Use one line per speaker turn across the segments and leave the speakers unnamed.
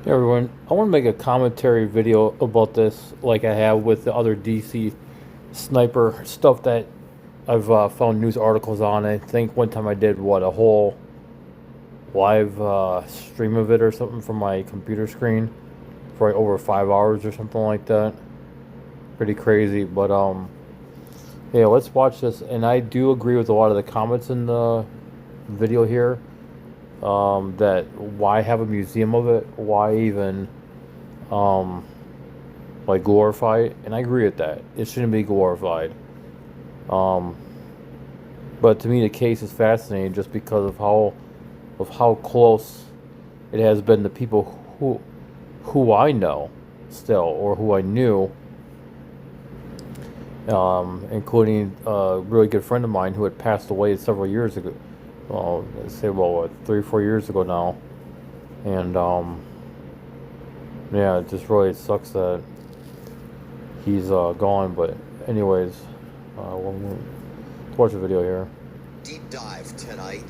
Hey everyone, I want to make a commentary video about this, like I have with the other DC sniper stuff that I've found news articles on. I think one time I did a whole live stream of it or something from my computer screen for like over 5 hours or something like that. Pretty crazy, but yeah, let's watch this. And I do agree with a lot of the comments in the video here. That why have a museum of it? Why even um like glorify it, and I agree with that. It shouldn't be glorified. Um, but to me, the case is fascinating just because of how close it has been to people who I know still or who I knew, including a really good friend of mine who had passed away several years ago. Well, let's say what 3 or 4 years ago now, and yeah, it just really sucks that he's gone. But anyways, let's watch the video here.
Deep dive tonight.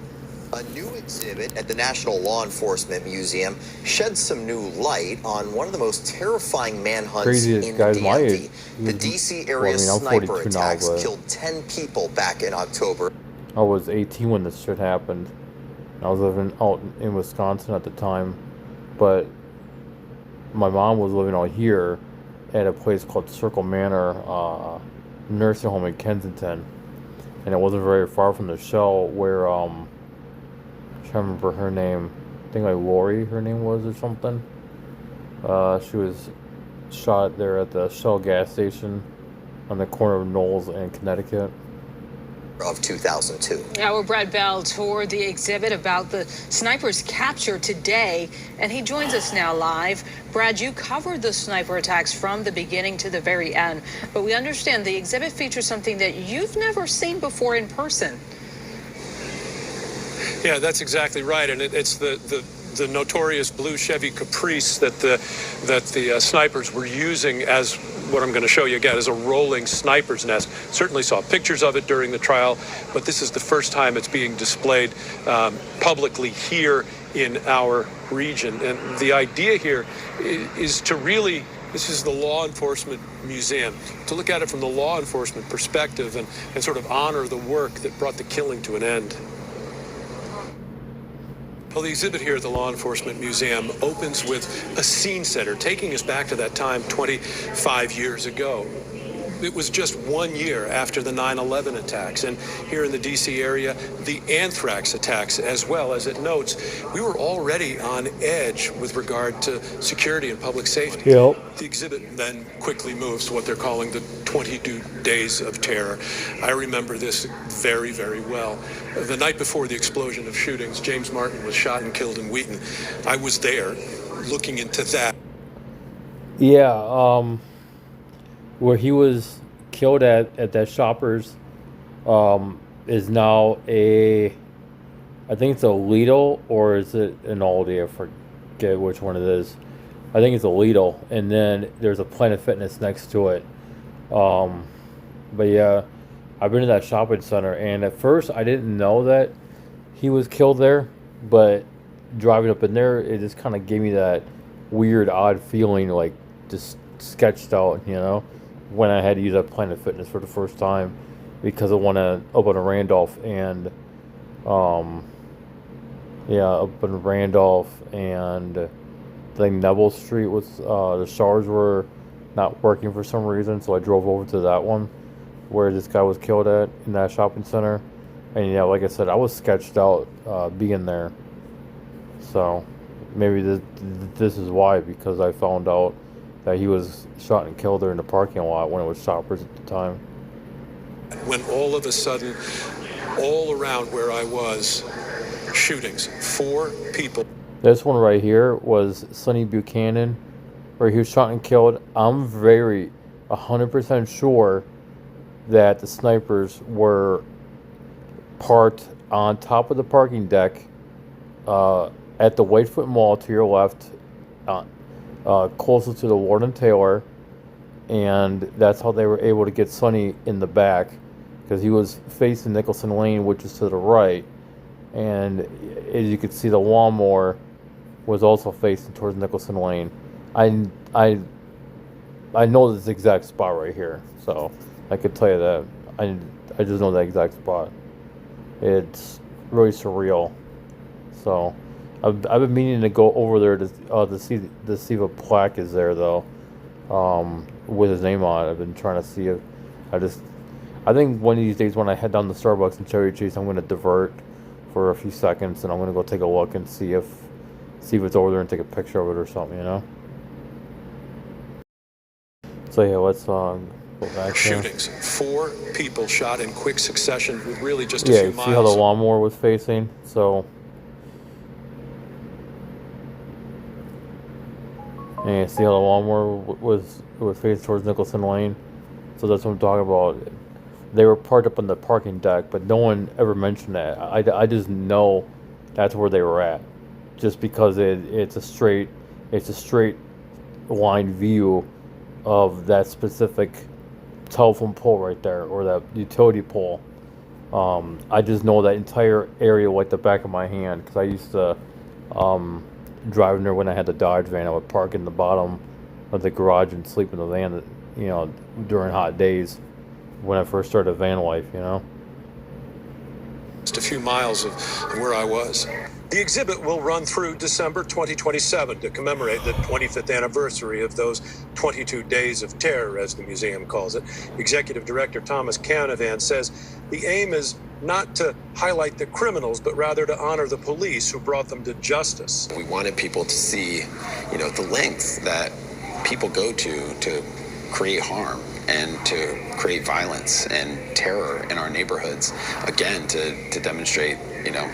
A new exhibit at the National Law Enforcement Museum sheds some new light on one of the most terrifying manhunts
Craziest
in
guys my age.
DMV. The DC area
Well, I mean, I'm
sniper
42 now,
attacks
but
killed 10 people back in October.
I was 18 when this shit happened. I was living out in Wisconsin at the time, but my mom was living out here at a place called Circle Manor nursing home in Kensington, and it wasn't very far from the Shell where I'm trying to remember her name. I think like Lori, her name was or something. She was shot there at the Shell gas station on the corner of Knowles and Connecticut.
Of 2002.
Our Brad Bell toured the exhibit about the sniper's capture today, and he joins us now live. Brad, you covered the sniper attacks from the beginning to the very end, but we understand the exhibit features something that you've never seen before in person.
Yeah, that's exactly right, and it's the notorious blue Chevy Caprice that the snipers were using as what I'm going to show you again as a rolling sniper's nest. Certainly saw pictures of it during the trial, but this is the first time it's being displayed publicly here in our region. And the idea here is to really, this is the law enforcement museum, to look at it from the law enforcement perspective and sort of honor the work that brought the killing to an end. Well, the exhibit here at the Law Enforcement Museum opens with a scene setter, taking us back to that time 25 years ago. It was just 1 year after the 9/11 attacks, and here in the D.C. area, the anthrax attacks as well. As it notes, we were already on edge with regard to security and public safety.
Yep.
The exhibit then quickly moves to what they're calling the 22 Days of Terror. I remember this very, very well. The night before the explosion of shootings, James Martin was shot and killed in Wheaton. I was there looking into that.
Yeah, where he was killed at that Shoppers is now I think it's a Lidl or is it an Aldi? I forget which one it is. I think it's a Lidl, and then there's a Planet Fitness next to it. Um, but yeah, I've been to that shopping center, and at first I didn't know that he was killed there, but driving up in there, it just kind of gave me that weird, odd feeling, like just sketched out, when I had to use that Planet Fitness for the first time because I want to open a Randolph and, yeah, up in Randolph and I think Neville Street was, the showers were not working for some reason, so I drove over to that one where this guy was killed at in that shopping center. And yeah, like I said, I was sketched out being there. So maybe this is why, because I found out that he was shot and killed there in the parking lot when it was Shoppers at the time.
When all of a sudden, all around where I was, shootings, 4 people.
This one right here was Sonny Buchanan, where he was shot and killed. I'm 100% sure that the snipers were parked on top of the parking deck at the Whitefoot Mall to your left, closer to the Lord and Taylor, and that's how they were able to get Sonny in the back, because he was facing Nicholson Lane, which is to the right, and as you could see, the lawnmower was also facing towards Nicholson Lane. I I I know this exact spot right here, so I could tell you that. I just know that exact spot. It's really surreal. So I've been meaning to go over there to see if a plaque is there though, with his name on it. I've been trying to see if I think one of these days when I head down to Starbucks in Cherry Chase, I'm gonna divert for a few seconds and I'm gonna go take a look and see if it's over there and take a picture of it or something, you know. So yeah, let's go back here.
Shootings. 4 people shot in quick succession with really just a
Yeah,
few
you
miles.
see how the lawnmower was facing? So, and you see how the lawnmower was facing towards Nicholson Lane? So that's what I'm talking about. They were parked up on the parking deck, but no one ever mentioned that. I just know that's where they were at, just because it's a straight line view of that specific telephone pole right there, or that utility pole. I just know that entire area like the back of my hand, because I used to drive in there when I had the Dodge van. I would park in the bottom of the garage and sleep in the van, you know, during hot days when I first started van life, you know.
Just a few miles of where I was. The exhibit will run through December 2027 to commemorate the 25th anniversary of those 22 days of terror, as the museum calls it. Executive Director Thomas Canavan says the aim is not to highlight the criminals, but rather to honor the police who brought them to justice.
We wanted people to see, you know, the lengths that people go to create harm and to create violence and terror in our neighborhoods, again, to demonstrate, you know,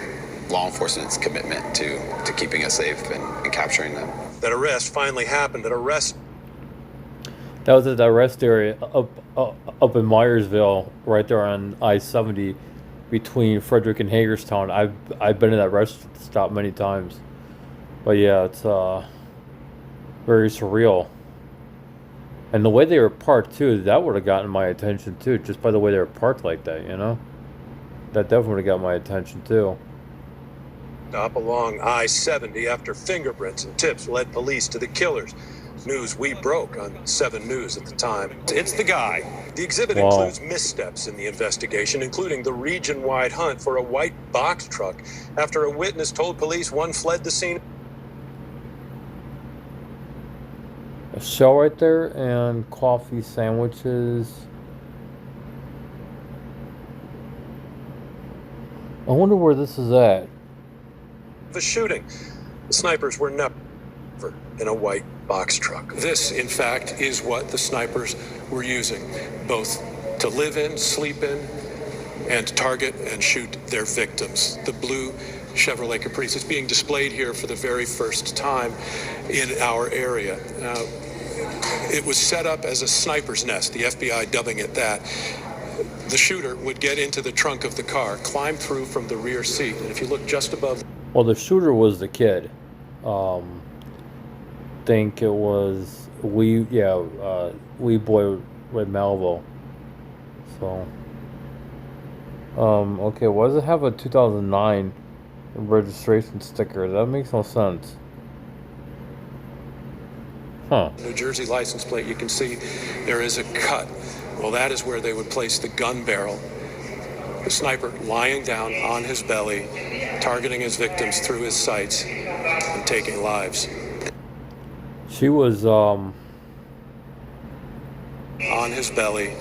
law enforcement's commitment to keeping us safe and capturing them.
That arrest finally happened. That was
at the arrest area up in Myersville, right there on I-70 between Frederick and Hagerstown. I've been in that rest stop many times, but yeah, it's very surreal. And the way they were parked too, that would have gotten my attention too, just by the way they were parked like that, you know. That definitely would have got my attention too.
stop along I-70 after fingerprints and tips led police to the killers. News we broke on 7 News at the time. It's the guy. The exhibit includes missteps in the investigation, including the region-wide hunt for a white box truck after a witness told police one fled the scene.
A shell right there and coffee sandwiches. I wonder where this is at.
The shooting. The snipers were never in a white box truck. This, in fact, is what the snipers were using, both to live in, sleep in, and to target and shoot their victims. The blue Chevrolet Caprice is being displayed here for the very first time in our area. Now, it was set up as a sniper's nest, the FBI dubbing it that. The shooter would get into the trunk of the car, climb through from the rear seat, and if you look just above...
Well, the shooter was the kid. Think it was Wee Boy with Malvo. So, okay, why does it have a 2009 registration sticker? That makes no sense. Huh.
New Jersey license plate, you can see there is a cut. Well, that is where they would place the gun barrel. The sniper lying down on his belly, targeting his victims through his sights and taking lives.
She was
on his belly,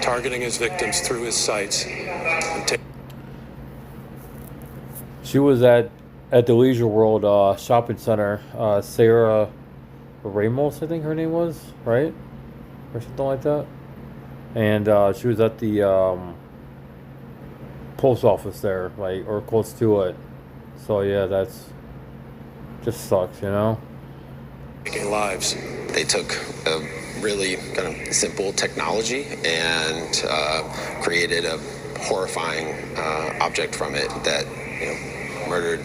targeting his victims through his sights and
she was at the Leisure World shopping center. Sarah Ramos, I think her name was, right? Or something like that. And she was at the post office there, like, or close to it. So yeah, that's just sucks, you know.
taking lives.
They took a really kind of simple technology and created a horrifying object from it that, you know, murdered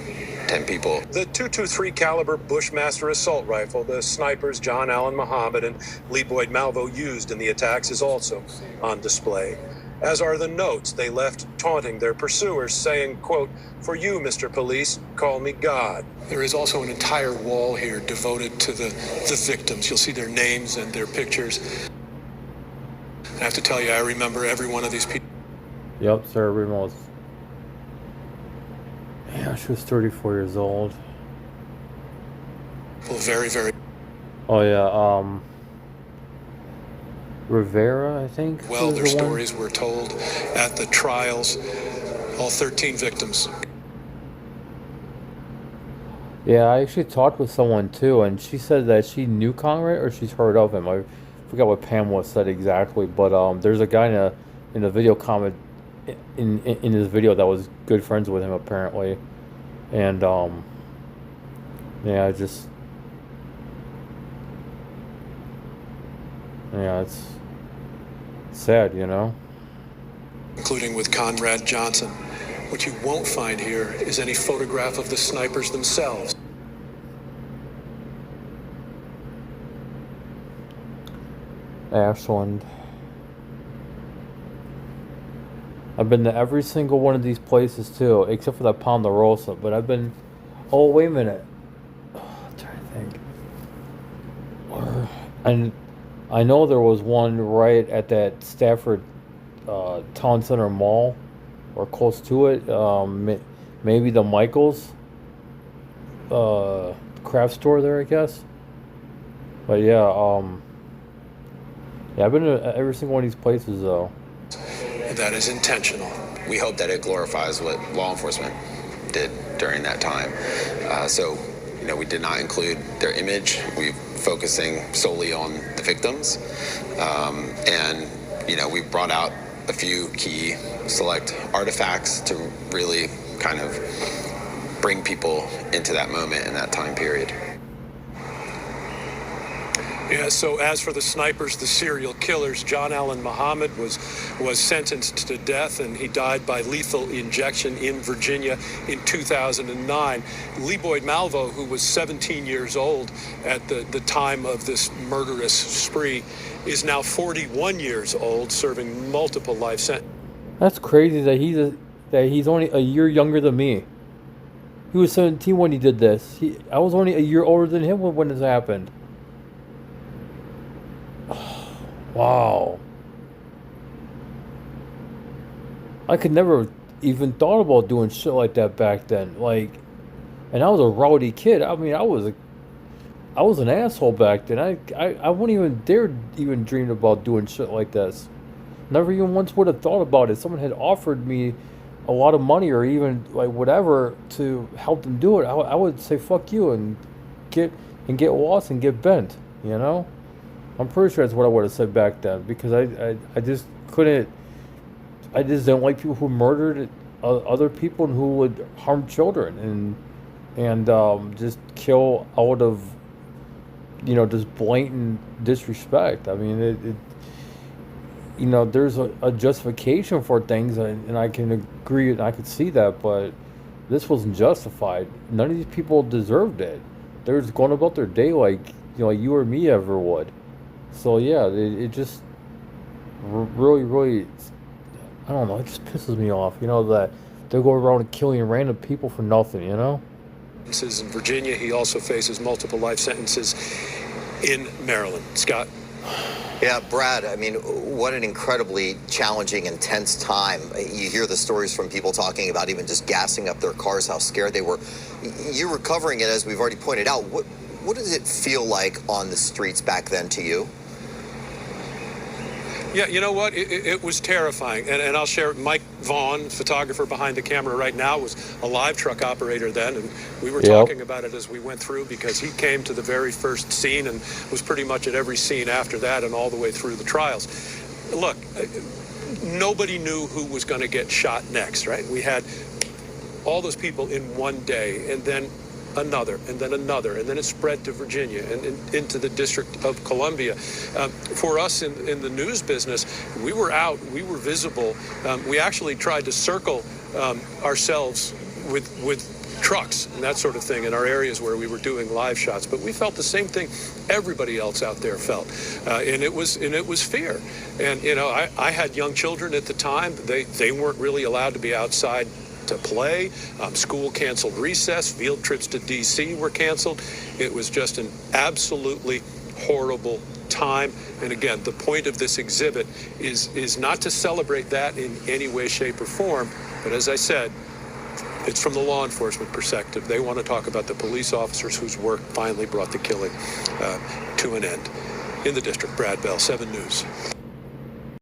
10 people.
The .223 caliber Bushmaster assault rifle the snipers John Allen Muhammad and Lee Boyd Malvo used in the attacks is also on display. as are the notes they left taunting their pursuers, saying, quote, "For you, Mr. Police, call me God." There is also an entire wall here devoted to the victims. You'll see their names and their pictures. I have to tell you, I remember every one of these people.
Yep, Sarah Ramos. Yeah, she was 34 years old.
Very, very
Oh yeah, Rivera, I think.
well.
was
Their
the one.
stories were told at the trials. All 13 victims.
Yeah, I actually talked with someone too, and she said that she knew Conrad or she's heard of him. I forgot what Pamela said exactly, but there's a guy in the video comment in his video that was good friends with him apparently, and yeah, just yeah, it's sad, you know.
Including with Conrad Johnson. What you won't find here is any photograph of the snipers themselves.
Ashland. I've been to every single one of these places too, except for that Ponderosa. But I've been. Oh, wait a minute. I'm trying to think. And I know there was one right at that Stafford Town Center Mall, or close to it. Maybe the Michaels craft store there, I guess. But yeah, yeah, I've been to every single one of these places though.
That is intentional.
We hope that it glorifies what law enforcement did during that time. So, you know, we did not include their image. We're focusing solely on the victims. And, you know, we brought out a few key select artifacts to really kind of bring people into that moment in that time period.
Yeah, so as for the snipers, the serial killers, John Allen Muhammad was sentenced to death, and he died by lethal injection in Virginia in 2009. Lee Boyd Malvo, who was 17 years old at the time of this murderous spree, is now 41 years old, serving multiple life sentences.
That's crazy that he's only a year younger than me. He was 17 when he did this. I was only a year older than him when this happened. Wow. I could never even thought about doing shit like that back then. Like, and I was a rowdy kid. I mean, I was an asshole back then. I wouldn't even dare even dream about doing shit like this. Never even once would have thought about it. Someone had offered me a lot of money or even like whatever to help them do it. I would say fuck you and get lost and get bent, you know? I'm pretty sure that's what I would have said back then, because I just couldn't. I just don't like people who murdered other people and who would harm children and just kill out of, you know, just blatant disrespect. I mean, you know, there's a justification for things, and I can agree and I could see that, but this wasn't justified. None of these people deserved it. They're just going about their day like, you know, like you or me ever would. So yeah, it just really, really, I don't know, it just pisses me off, you know, that they go around killing random people for nothing, you know?
In Virginia, he also faces multiple life sentences in Maryland. Scott?
Yeah, Brad, I mean, what an incredibly challenging, intense time. You hear the stories from people talking about even just gassing up their cars, how scared they were. You were covering it, as we've already pointed out. What does it feel like on the streets back then to you?
Yeah, you know what? It was terrifying. And I'll share, Mike Vaughn, photographer behind the camera right now, was a live truck operator then. And we were talking about it as we went through, because he came to the very first scene and was pretty much at every scene after that and all the way through the trials. Look, nobody knew who was going to get shot next, right? We had all those people in one day, and then another, and then another, and then it spread to Virginia and into the District of Columbia. For us in the news business, we were out, we were visible. We actually tried to circle ourselves with trucks and that sort of thing in our areas where we were doing live shots. But we felt the same thing everybody else out there felt, and it was fear. And I had young children at the time. They weren't really allowed to be outside to play. School canceled recess. Field trips to D.C. were canceled. It was just an absolutely horrible time. And again, the point of this exhibit is not to celebrate that in any way, shape, or form. But as I said, it's from the law enforcement perspective. They want to talk about the police officers whose work finally brought the killing to an end. In the district, Brad Bell, 7 News.